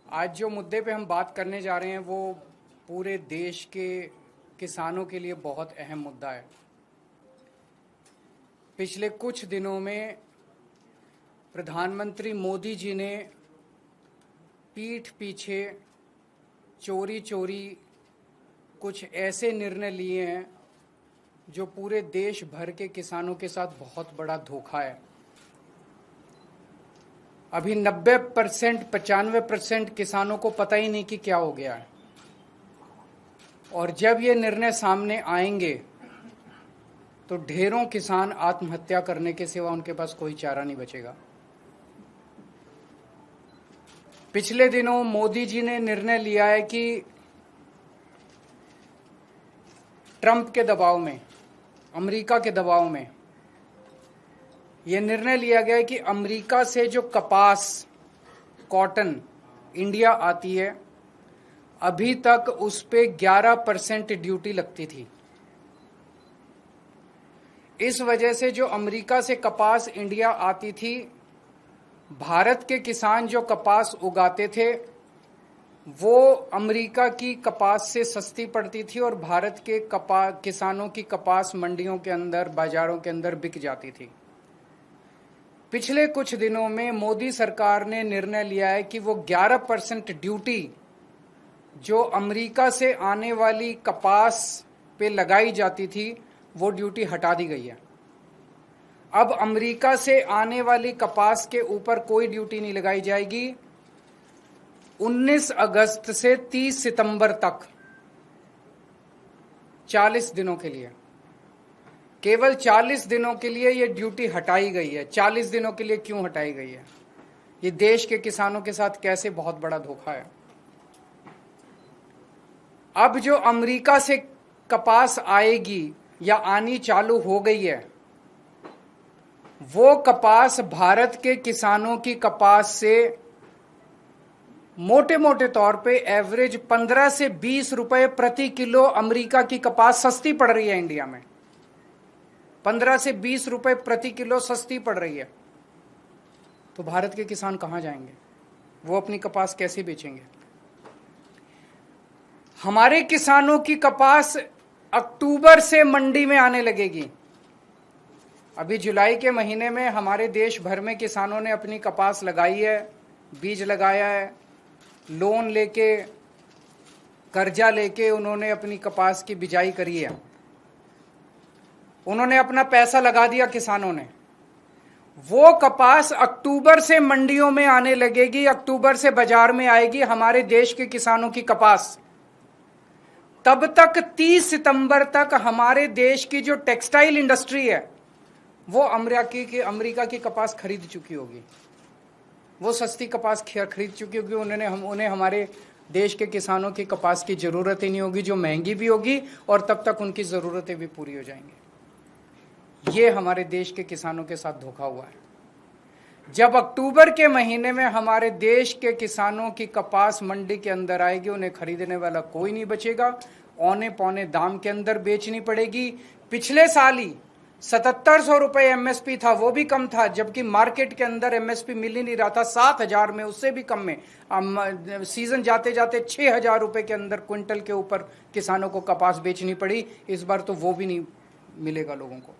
आज जो मुद्दे पे हम बात करने जा रहे हैं वो पूरे देश के किसानों के लिए बहुत अहम मुद्दा है। पिछले कुछ दिनों में प्रधानमंत्री मोदी जी ने पीठ पीछे चोरी चोरी कुछ ऐसे निर्णय लिए हैं जो पूरे देश भर के किसानों के साथ बहुत बड़ा धोखा है। अभी 90% 95% किसानों को पता ही नहीं कि क्या हो गया है, और जब ये निर्णय सामने आएंगे तो ढेरों किसान आत्महत्या करने के सिवा उनके पास कोई चारा नहीं बचेगा। पिछले दिनों मोदी जी ने निर्णय लिया है कि ट्रंप के दबाव में, अमेरिका के दबाव में यह निर्णय लिया गया है कि अमेरिका से जो कपास, कॉटन इंडिया आती है, अभी तक उस पे 11% ड्यूटी लगती थी। इस वजह से जो अमेरिका से कपास इंडिया आती थी, भारत के किसान जो कपास उगाते थे वो अमेरिका की कपास से सस्ती पड़ती थी और भारत के किसानों की कपास मंडियों के अंदर, बाजारों के अंदर बिक जाती थी। पिछले कुछ दिनों में मोदी सरकार ने निर्णय लिया है कि वो 11% ड्यूटी जो अमेरिका से आने वाली कपास पे लगाई जाती थी, वो ड्यूटी हटा दी गई है। अब अमेरिका से आने वाली कपास के ऊपर कोई ड्यूटी नहीं लगाई जाएगी। 19 अगस्त से 30 सितंबर तक 40 दिनों के लिए, केवल 40 दिनों के लिए ये ड्यूटी हटाई गई है। 40 दिनों के लिए क्यों हटाई गई है? ये देश के किसानों के साथ कैसे बहुत बड़ा धोखा है। अब जो अमेरिका से कपास आएगी या आनी चालू हो गई है, वो कपास भारत के किसानों की कपास से मोटे मोटे तौर पे एवरेज 15 से 20 रुपए प्रति किलो अमेरिका की कपास सस्ती पड़ रही है। इंडिया में 15 से 20 रुपए प्रति किलो सस्ती पड़ रही है। तो भारत के किसान कहां जाएंगे? वो अपनी कपास कैसे बेचेंगे? हमारे किसानों की कपास अक्टूबर से मंडी में आने लगेगी। अभी जुलाई के महीने में हमारे देश भर में किसानों ने अपनी कपास लगाई है, बीज लगाया है, लोन लेके, कर्जा लेके उन्होंने अपनी कपास की बिजाई करी है। उन्होंने अपना पैसा लगा दिया किसानों ने। वो कपास अक्टूबर से मंडियों में आने लगेगी, अक्टूबर से बाजार में आएगी हमारे देश के किसानों की कपास। तब तक 30 सितंबर तक हमारे देश की जो टेक्सटाइल इंडस्ट्री है वो अमेरिका की कपास खरीद चुकी होगी। वो सस्ती कपास खरीद चुकी होगी। उन्हें हमारे देश के किसानों की कपास की जरूरत ही नहीं होगी, जो महंगी भी होगी, और तब तक उनकी जरूरतें भी पूरी हो जाएंगी। ये हमारे देश के किसानों के साथ धोखा हुआ है। जब अक्टूबर के महीने में हमारे देश के किसानों की कपास मंडी के अंदर आएगी, उन्हें खरीदने वाला कोई नहीं बचेगा। औने पौने दाम के अंदर बेचनी पड़ेगी। पिछले साल ही 7700 रुपए एमएसपी था, वो भी कम था, जबकि मार्केट के अंदर एमएसपी मिल ही नहीं रहा था। 7000 में, उससे भी कम में सीजन जाते जाते 6000 रुपए के अंदर क्विंटल के ऊपर किसानों को कपास बेचनी पड़ी। इस बार तो वो भी नहीं मिलेगा लोगों को।